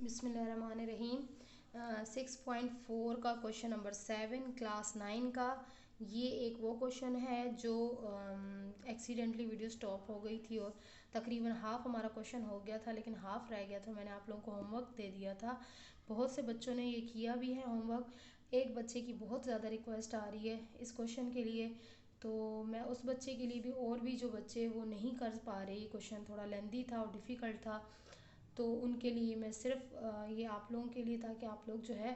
बिस्मिल्लाहिर्रहमानिर्रहीम। 6.4 का question number 7 class 9 का। ये एक वो क्वेश्चन है जो एक्सीडेंटली वीडियो स्टॉप हो गई थी और तकरीबन हाफ़ हमारा क्वेश्चन हो गया था, लेकिन हाफ़ रह गया था। मैंने आप लोगों को होमवर्क दे दिया था, बहुत से बच्चों ने ये किया भी है होमवर्क। एक बच्चे की बहुत ज़्यादा रिक्वेस्ट आ रही है इस क्वेश्चन के लिए, तो मैं उस बच्चे के लिए भी और भी जो बच्चे वो नहीं कर पा रहे, ये क्वेश्चन थोड़ा लेंदी था और डिफ़िकल्ट था, तो उनके लिए मैं सिर्फ ये आप लोगों के लिए, ताकि आप लोग जो है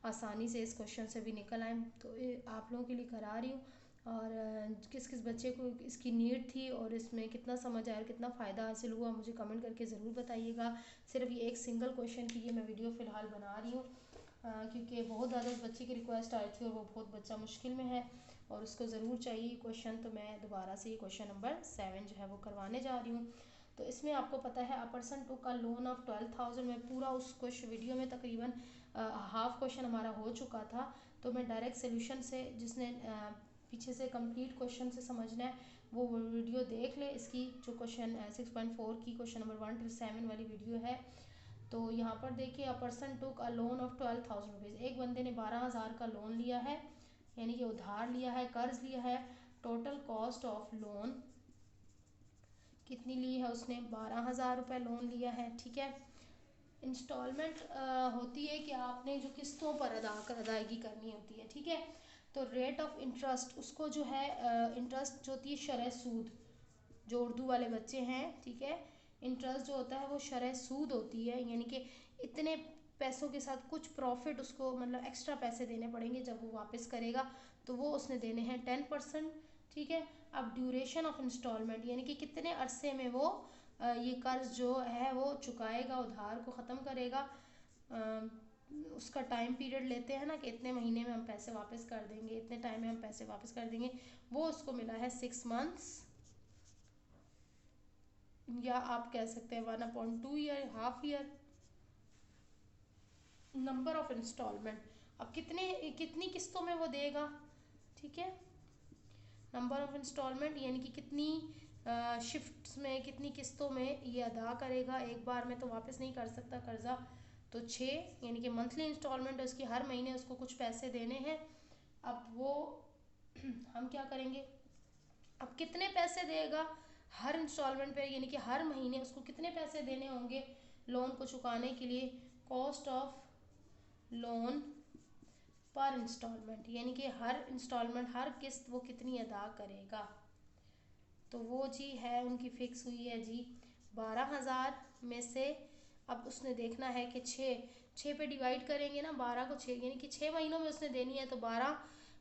आसानी से इस क्वेश्चन से भी निकल आएँ, तो आप लोगों के लिए करा रही हूँ। और किस किस बच्चे को इसकी नीड थी और इसमें कितना समझ आया और कितना फ़ायदा हासिल हुआ, मुझे कमेंट करके ज़रूर बताइएगा। सिर्फ ये एक सिंगल क्वेश्चन की ये मैं वीडियो फ़िलहाल बना रही हूँ, क्योंकि बहुत ज़्यादा उस बच्चे की रिक्वेस्ट आई थी और वो बहुत बच्चा मुश्किल में है और उसको ज़रूर चाहिए क्वेश्चन। तो मैं दोबारा से ये क्वेश्चन नंबर 7 जो है वो करवाने जा रही हूँ। तो इसमें आपको पता है, अ पर्सन टू का लोन ऑफ 12,000 में पूरा उस क्वेश्चन वीडियो में तकरीबन हाफ क्वेश्चन हमारा हो चुका था। तो मैं डायरेक्ट सोल्यूशन से, जिसने पीछे से कंप्लीट क्वेश्चन से समझना है वो वीडियो देख ले। इसकी जो क्वेश्चन 6.4 की क्वेश्चन नंबर 1 to 7 वाली वीडियो है। तो यहाँ पर देखिए, a person took a loan of 12,000 rupees, एक बंदे ने 12,000 का लोन लिया है, यानी कि उधार लिया है, कर्ज लिया है। टोटल कॉस्ट ऑफ लोन कितनी ली है उसने? 12,000 रुपये लोन लिया है। ठीक है। इंस्टॉलमेंट होती है कि आपने जो किस्तों पर अदायगी करनी होती है। ठीक है। तो रेट ऑफ इंटरेस्ट, उसको जो है इंटरेस्ट जो होती है शरह सूद, जो उर्दू वाले बच्चे हैं, ठीक है, इंटरेस्ट जो होता है वो शरह सूद होती है, यानी कि इतने पैसों के साथ कुछ प्रॉफिट उसको, मतलब एक्स्ट्रा पैसे देने पड़ेंगे जब वो वापस करेगा, तो वो उसने देने हैं 10%। ठीक है। अब ड्यूरेशन ऑफ इंस्टॉलमेंट, यानी कि कितने अरसे में वो ये कर्ज जो है वो चुकाएगा, उधार को ख़त्म करेगा। उसका टाइम पीरियड लेते हैं ना, कि इतने महीने में हम पैसे वापस कर देंगे, इतने टाइम में हम पैसे वापस कर देंगे। वो उसको मिला है 6 मंथ्स, या आप कह सकते हैं 1/2 year, half year. Number of instalment, अब कितनी किस्तों में वो देगा। ठीक है। नंबर ऑफ इंस्टॉलमेंट यानी कि कितनी शिफ्ट्स में, कितनी किस्तों में ये अदा करेगा, एक बार में तो वापस नहीं कर सकता कर्जा। तो 6, यानी कि मंथली इंस्टॉलमेंट है उसकी, हर महीने उसको कुछ पैसे देने हैं। अब वो हम क्या करेंगे, अब कितने पैसे देगा हर इंस्टॉलमेंट पे, यानी कि हर महीने उसको कितने पैसे देने होंगे लोन को चुकाने के लिए। कॉस्ट ऑफ लोन पर इंस्टॉलमेंट, यानी कि हर इंस्टॉलमेंट, हर किस्त वो कितनी अदा करेगा। तो वो जी है उनकी फिक्स हुई है जी 12,000 में से। अब उसने देखना है कि 6 पे डिवाइड करेंगे ना, 12 को 6, यानी कि 6 महीनों में उसने देनी है, तो 12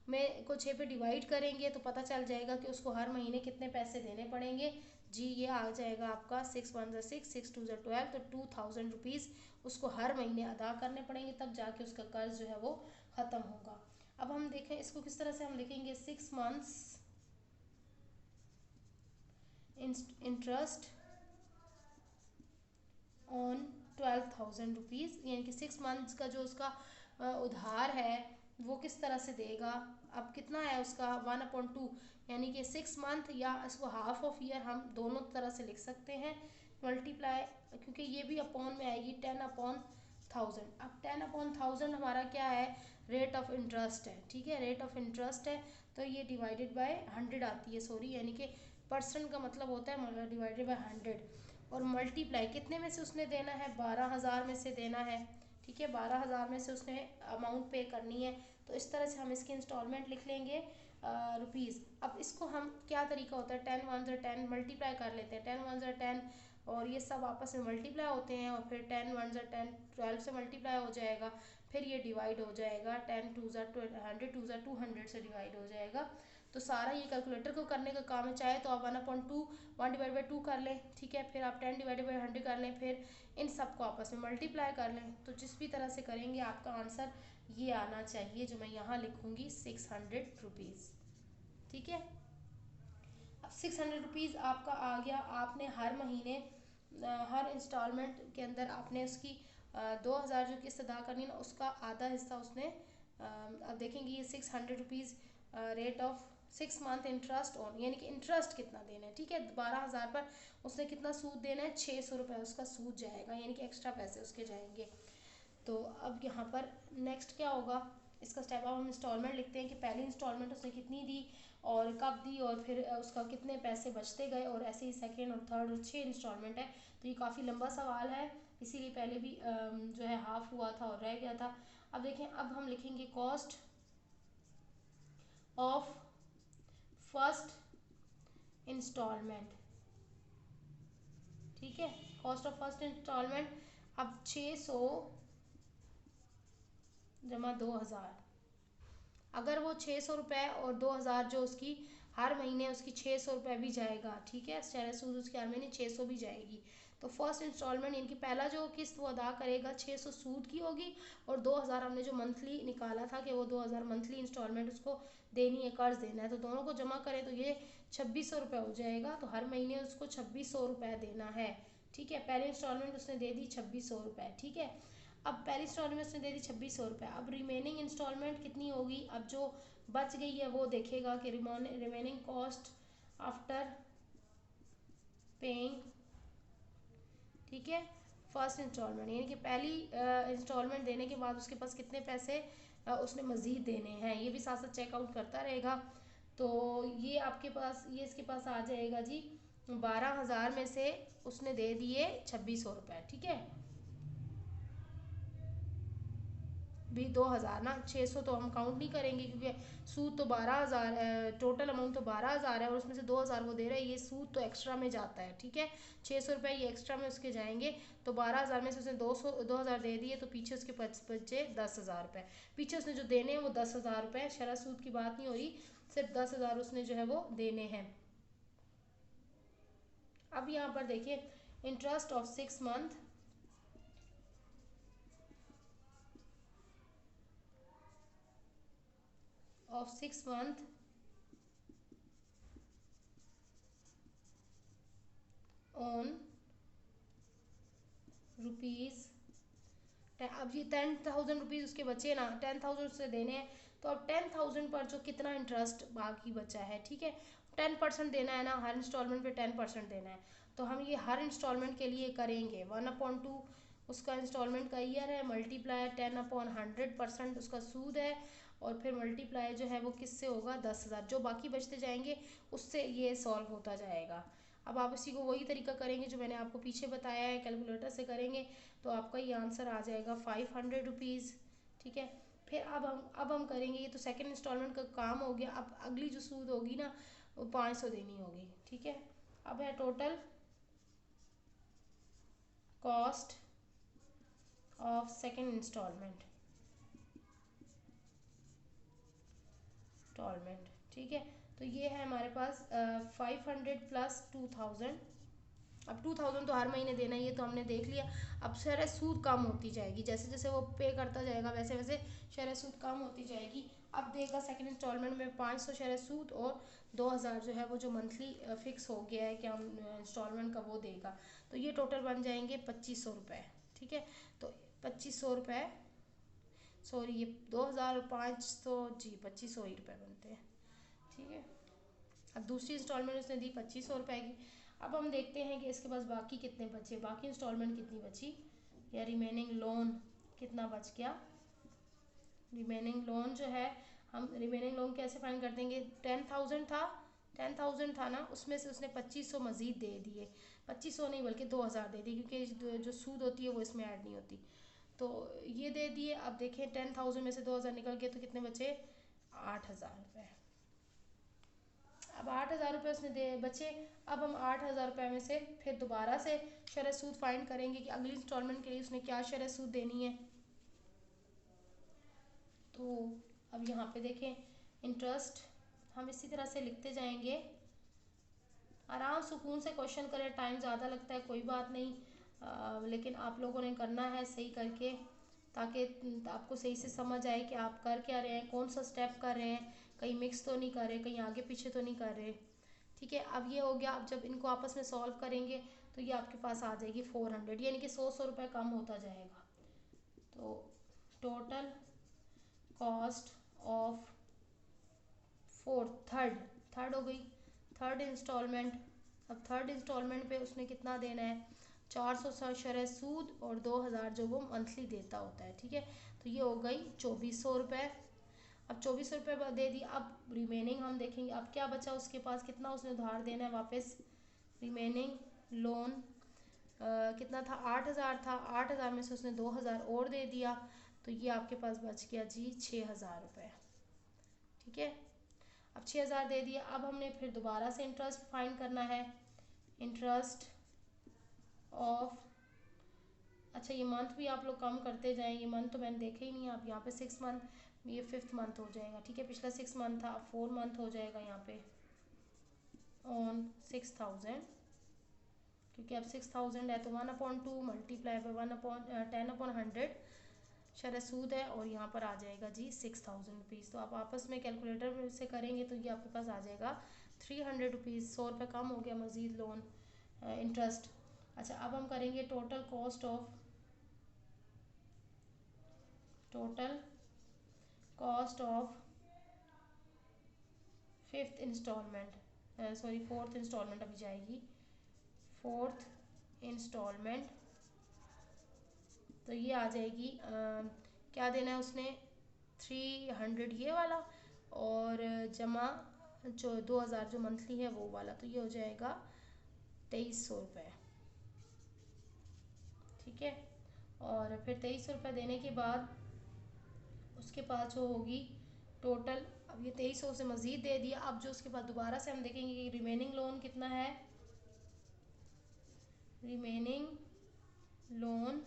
में को 6 पे डिवाइड करेंगे तो पता चल जाएगा कि उसको हर महीने कितने पैसे देने पड़ेंगे जी। ये आ जाएगा आपका 6 1 6, 6 2 12, तो 2,000 रुपीज़ उसको हर महीने अदा करने पड़ेंगे, तब जाके उसका कर्ज जो है वो ख़त्म होगा। अब हम देखें इसको किस तरह से, हम लिखेंगे 6 मंथ्स इंटरेस्ट ऑन 12,000 रुपीज़, यानी कि 6 मंथ्स का जो उसका उधार है वो किस तरह से देगा। अब कितना है उसका 1/2, यानी कि 6 मंथ, या इसको हाफ ऑफ ईयर हम दोनों तरह से लिख सकते हैं। मल्टीप्लाई, क्योंकि ये भी अपॉन में आएगी, 10/1000। अब 10/1000 हमारा क्या है, रेट ऑफ इंटरेस्ट है। ठीक है, रेट ऑफ इंटरेस्ट है, तो ये डिवाइडेड बाय 100 आती है, सॉरी, यानी कि परसेंट का मतलब होता है डिवाइडेड बाय 100। और मल्टीप्लाई कितने में से उसने देना है, 12,000 में से देना है। ठीक है, 12,000 में से उसने अमाउंट पे करनी है, तो इस तरह से हम इसकी इंस्टॉलमेंट लिख लेंगे रुपीज़। अब इसको हम क्या तरीका होता है, 10 1 10 मल्टीप्लाई कर लेते हैं, 10 1 10, और ये सब आपस में मल्टीप्लाई होते हैं, और फिर 10 1 10 12 से मल्टीप्लाई हो जाएगा, फिर ये डिवाइड हो जाएगा, 10 2 100 2 200 से डिवाइड हो जाएगा। तो सारा ये कैलकुलेटर को करने का काम है, चाहे तो आप 1/2 1/2 कर लें। ठीक है, फिर आप 10/100 कर लें, फिर इन सबको आपस में मल्टीप्लाई कर लें। तो जिस भी तरह से करेंगे आपका आंसर ये आना चाहिए, जो मैं यहाँ लिखूँगी 600 रुपीज़। ठीक है, अब 600 रुपीज़ आपका आ गया। आपने हर महीने हर इंस्टॉलमेंट के अंदर आपने उसकी 2,000 जो किस्त अदा करनी है ना, उसका आधा हिस्सा उसने अब देखेंगे ये 600 rupees rate of 6 month interest on, यानी कि इंटरेस्ट कितना देना है। ठीक है, 12,000 पर उसने कितना सूद देना है, 600 रुपये उसका सूद जाएगा, यानी कि एक्स्ट्रा पैसे उसके जाएंगे। तो अब यहाँ पर नेक्स्ट क्या होगा इसका स्टेप, अब हम इंस्टॉलमेंट लिखते हैं कि पहली इंस्टॉलमेंट उसने कितनी दी और कब दी और फिर उसका कितने पैसे बचते गए, और ऐसे ही सेकेंड और थर्ड और 6 इंस्टॉलमेंट है। तो ये काफ़ी लंबा सवाल है, इसीलिए पहले भी जो है हाफ हुआ था और रह गया था। अब देखें, अब हम लिखेंगे कॉस्ट ऑफ फर्स्ट इंस्टॉलमेंट। ठीक है, कॉस्ट ऑफ फर्स्ट इंस्टॉलमेंट। अब 600 जमा 2000, अगर वो 600 रुपये और 2000 जो उसकी हर महीने उसकी 600 रुपये भी जाएगा, ठीक है, सारा सूद उसके हर महीने 600 भी जाएगी। तो फर्स्ट इंस्टॉलमेंट यानी कि पहला जो किस्त वो अदा करेगा 600 सूद की होगी, और 2000 हमने जो मंथली निकाला था कि वो 2000 मंथली इंस्टॉलमेंट उसको देनी है, कर्ज देना है, तो दोनों को जमा करें तो ये 2600 रुपये हो जाएगा। तो हर महीने उसको 2600 रुपये देना है। ठीक है, पहले इंस्टॉलमेंट उसने दे दी 2600 रुपये। ठीक है, अब पहली इंस्टॉलमेंट उसने दे दी 2600 रुपये। अब रिमेनिंग इंस्टॉलमेंट कितनी होगी, अब जो बच गई है वो देखेगा कि रिमेनिंग कॉस्ट आफ्टर पेइंग, ठीक है, फर्स्ट इंस्टॉलमेंट, यानी कि पहली इंस्टॉलमेंट देने के बाद उसके पास कितने पैसे उसने मज़ीद देने हैं, ये भी साथ साथ चेकआउट करता रहेगा। तो ये आपके पास, ये इसके पास आ जाएगा जी 12,000 में से उसने दे दिए 2600 रुपये। ठीक है, भी 2000 ना, 600 तो हम काउंट नहीं करेंगे क्योंकि सूद तो 12,000 है, टोटल अमाउंट तो 12,000 है और उसमें से 2000 वो दे रहे हैं, ये सूद तो एक्स्ट्रा में जाता है। ठीक है, 600 रुपये ये एक्स्ट्रा में उसके जाएंगे। तो 12,000 में से उसने 2000 दे दिए, तो पीछे उसके बचे 10,000 रुपये। पीछे उसने जो देने हैं वो 10,000 रुपये, शरह सूद की बात नहीं हो रही, सिर्फ 10,000 उसने जो है वो देने हैं। अब यहाँ पर देखिए, interest of 6 month of 6 month on rupees, अब ये 10,000 रुपीज़ उसके बचे ना, 10,000 उससे देने हैं, तो अब 10,000 पर जो कितना इंटरेस्ट बाकी बचा है, ठीक है, 10% देना है ना, हर इंस्टॉलमेंट पे 10% देना है। तो हम ये हर इंस्टॉलमेंट के लिए करेंगे 1/2 उसका इंस्टॉलमेंट का ईयर है, मल्टीप्लाई 10/100% उसका सूद है, और फिर मल्टीप्लाई जो है वो किससे होगा, 10,000, जो बाकी बचते जाएंगे उससे ये सॉल्व होता जाएगा। अब आप इसी को वही तरीका करेंगे जो मैंने आपको पीछे बताया है, कैलकुलेटर से करेंगे तो आपका ये आंसर आ जाएगा 500 रुपीज़। ठीक है, फिर अब हम करेंगे, ये तो सेकंड इंस्टॉलमेंट का काम हो गया। अब अगली जो सूद होगी ना वो 500 देनी होगी। ठीक है, अब है total cost of second instalment. ठीक है, तो ये है हमारे पास 500 प्लस 2000। अब 2000 तो हर महीने देना, ये तो हमने देख लिया। अब शरह सूद कम होती जाएगी, जैसे जैसे वो पे करता जाएगा वैसे वैसे शरह सूद कम होती जाएगी। अब देगा सेकंड इंस्टॉलमेंट में 500 शरह सूद और 2000 जो है वो जो मंथली फिक्स हो गया है कि हम इंस्टॉलमेंट का वो देगा। तो ये टोटल बन जाएंगे 2500 रुपये। ठीक है, तो 2500 रुपये, सॉरी ये 2000 और 500 जी 2500 ही रुपये बनते हैं। ठीक है, अब दूसरी इंस्टॉलमेंट उसने दी 2500 रुपये की। अब हम देखते हैं कि इसके पास बाकी कितने बचे, बाकी इंस्टॉलमेंट कितनी बची, या रिमेनिंग लोन कितना बच गया। रिमेनिंग लोन जो है, हम रिमेनिंग लोन कैसे फाइंड कर देंगे, 10,000 था ना, उसमें से उसने 2500 मज़ीद दे दिए, 2500 नहीं बल्कि 2000 दे दिए, क्योंकि जो सूद होती है वो इसमें ऐड नहीं होती, तो ये दे दिए। अब देखें 10,000 में से 2000 निकल गए तो कितने बचे, 8,000 रुपये। अब 8,000 रुपये उसने दे बचे। अब हम 8,000 रुपये में से फिर दोबारा से शरह सूद फाइंड करेंगे कि अगली इंस्टॉलमेंट के लिए उसने क्या शरह सूद देनी है। तो अब यहाँ पे देखें, इंटरेस्ट हम इसी तरह से लिखते जाएंगे, आराम सुकून से क्वेश्चन करें, टाइम ज़्यादा लगता है कोई बात नहीं, लेकिन आप लोगों ने करना है सही करके, ताकि आपको सही से समझ आए कि आप कर क्या रहे हैं, कौन सा स्टेप कर रहे हैं, कहीं मिक्स तो नहीं कर रहे, कहीं आगे पीछे तो नहीं कर रहे। ठीक है, अब ये हो गया। अब जब इनको आपस में सॉल्व करेंगे तो ये आपके पास आ जाएगी 400, यानी कि 100 रुपये कम होता जाएगा। तो total cost of third third हो गई, थर्ड इंस्टॉलमेंट। अब थर्ड इंस्टॉलमेंट पे उसने कितना देना है, 400 शरह सूद और 2000 जो वो मंथली देता होता है। ठीक है, तो ये हो गई 2400 रुपये। अब 2400 रुपये दे दिया। अब रिमेनिंग हम देखेंगे अब क्या बचा उसके पास, कितना उसने उधार देना है वापस। रिमेनिंग लोन कितना था, 8000 था। 8000 में से उसने 2000 और दे दिया, तो ये आपके पास बच गया जी 6000 रुपये। ठीक है, अब 6000 दे दिया। अब हमने फिर दोबारा से इंटरेस्ट फाइंड करना है। इंटरेस्ट ऑफ, अच्छा ये मंथ भी आप लोग कम करते जाएं, ये मंथ तो मैंने देखे ही नहीं। आप यहाँ पे 6 मंथ, ये 5th मंथ हो जाएगा। ठीक है, पिछला 6 मंथ था, अब 4 मंथ हो जाएगा यहाँ पे ऑन 6000, क्योंकि अब 6000 है तो 1/2 मल्टीप्लाई बाय 10/100 शरह सूद है, और यहाँ पर आ जाएगा जी 6000 रुपीज़। तो आप आपस में कैलकुलेटर से करेंगे तो ये आपके पास आ जाएगा 300 रुपीज़। 100 रुपये कम हो गया मज़ीद लोन इंटरेस्ट। अच्छा, अब हम करेंगे total cost of fifth instalment, sorry 4th instalment अभी जाएगी। 4th इंस्टॉलमेंट, तो ये आ जाएगी क्या देना है उसने, 300 ये वाला, और जमा जो 2000 जो मंथली है वो वाला, तो ये हो जाएगा 2300 रुपये। ठीक है, और फिर 2300 रुपये देने के बाद उसके पास जो होगी टोटल, अब ये 2300 से मज़ीद दे दिया। अब जो उसके बाद दोबारा से हम देखेंगे कि रिमेनिंग लोन कितना है। रिमेनिंग लोन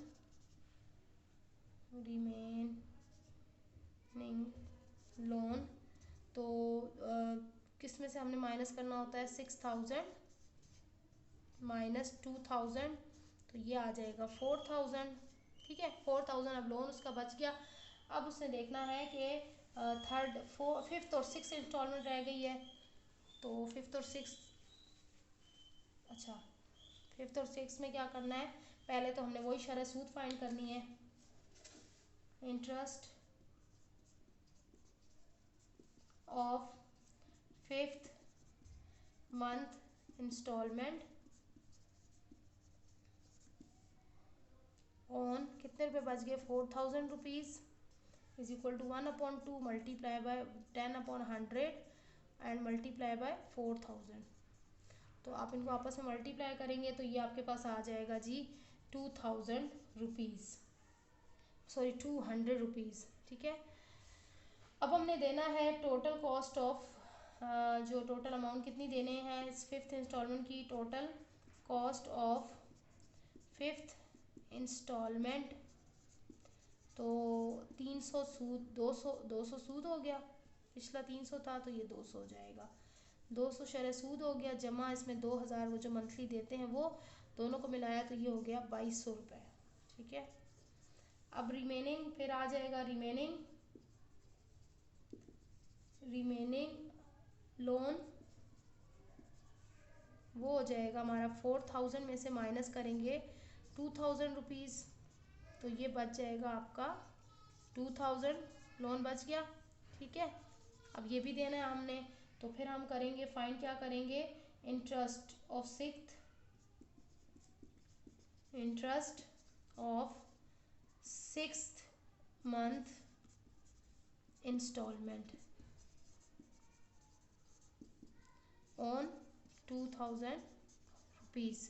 तो किस में से हमने माइनस करना होता है, 6000 माइनस 2000, तो ये आ जाएगा 4000। ठीक है, 4000 अब लोन उसका बच गया। अब उसने देखना है कि फिफ्थ और सिक्स इंस्टॉलमेंट रह गई है, तो फिफ्थ और सिक्स में क्या करना है, पहले तो हमने वही शरह सूद फाइंड करनी है। Interest of fifth month instalment on कितने रुपए बच गए, 4000 rupees is equal to 1/2 multiply by 10/100 and multiply by 4000। तो आप इनको आपस में मल्टीप्लाई करेंगे तो ये आपके पास आ जाएगा जी 2000 रुपीज़, सॉरी 200 रुपीज़। ठीक है, अब हमने देना है टोटल कॉस्ट ऑफ, जो टोटल अमाउंट कितनी देने हैं इस फिफ्थ इंस्टॉलमेंट की। Total cost of fifth instalment, तो 300 सूद, 200 सूद हो गया, पिछला 300 था तो ये 200 हो जाएगा। 200 शरह सूद हो गया, जमा इसमें 2000 वो जो मंथली देते हैं वो, दोनों को मिलाया तो ये हो गया 2200 रुपये। ठीक है, अब रिमेनिंग फिर आ जाएगा रिमेनिंग लोन, वो हो जाएगा हमारा 4000 में से माइनस करेंगे 2000 रुपीज़, तो ये बच जाएगा आपका 2000 लोन बच गया। ठीक है, अब ये भी देना है हमने, तो फिर हम करेंगे फाइंड, क्या करेंगे, interest of sixth month instalment on 2000 rupees,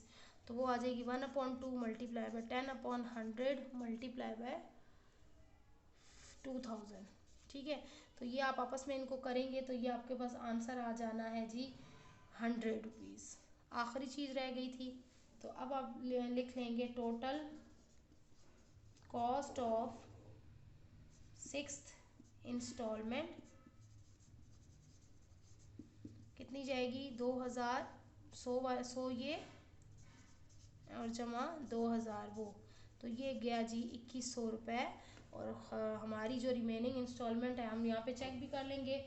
तो वो आ जाएगी 1/2 मल्टीप्लाई बाय 10/100 मल्टीप्लाई बाय 2000। ठीक है, तो ये आप आपस में इनको करेंगे तो ये आपके पास आंसर आ जाना है जी 100 रुपीज़। आखिरी चीज़ रह गई थी, तो अब आप लिख लेंगे total cost of sixth instalment कितनी जाएगी, 2000, 100 ये और जमा 2000 वो, तो ये गया जी 2100 रुपये। और हमारी जो रिमेनिंग इंस्टॉलमेंट है, हम यहाँ पे चेक भी कर लेंगे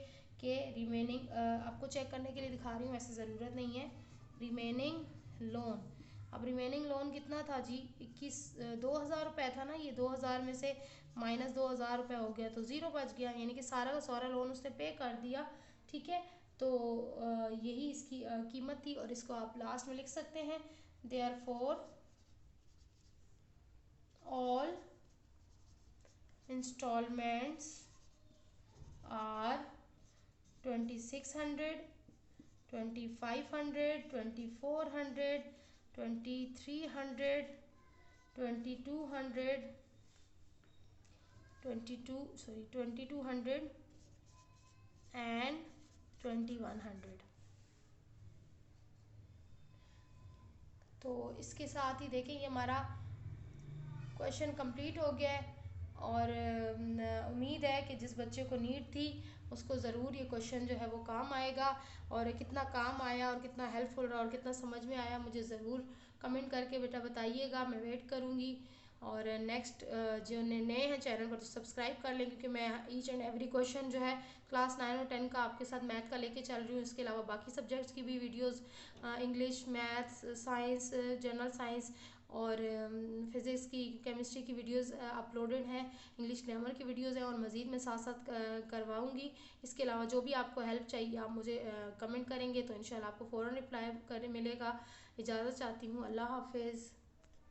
कि रिमेनिंग, आपको चेक करने के लिए दिखा रही हूँ, वैसे ज़रूरत नहीं है। रिमेनिंग लोन, अब रिमेनिंग लोन कितना था जी, 2000 रुपये था ना, ये 2000 में से माइनस 2000 रुपये हो गया तो ज़ीरो बच गया, यानी कि सारा का सारा लोन उसने पे कर दिया। ठीक है, तो यही इसकी कीमत थी, और इसको आप लास्ट में लिख सकते हैं। Therefore all installments are 2600, 2500, 2400, 2300, 2200, 2200 and 2100। तो इसके साथ ही देखें ये हमारा क्वेश्चन कंप्लीट हो गया है और उम्मीद है कि जिस बच्चे को नीड थी उसको ज़रूर ये क्वेश्चन जो है वो काम आएगा। और कितना काम आया और कितना हेल्पफुल रहा और कितना समझ में आया मुझे ज़रूर कमेंट करके बेटा बताइएगा, मैं वेट करूँगी। और नेक्स्ट जो नए हैं चैनल पर तो सब्सक्राइब कर लें, क्योंकि मैं ईच एंड एवरी क्वेश्चन जो है क्लास 9 और 10 का आपके साथ मैथ का लेके चल रही हूँ। इसके अलावा बाकी सब्जेक्ट्स की भी videos, English, maths, science, general science और फिज़िक्स की, केमिस्ट्री की वीडियोस अपलोडेड हैं, इंग्लिश ग्रामर की वीडियोस हैं और मज़ीद मैं साथ साथ करवाऊँगी। इसके अलावा जो भी आपको हेल्प चाहिए आप मुझे कमेंट करेंगे तो इंशाल्लाह आपको फ़ौरन रिप्लाई कर मिलेगा। इजाज़त चाहती हूँ, अल्लाह हाफिज़।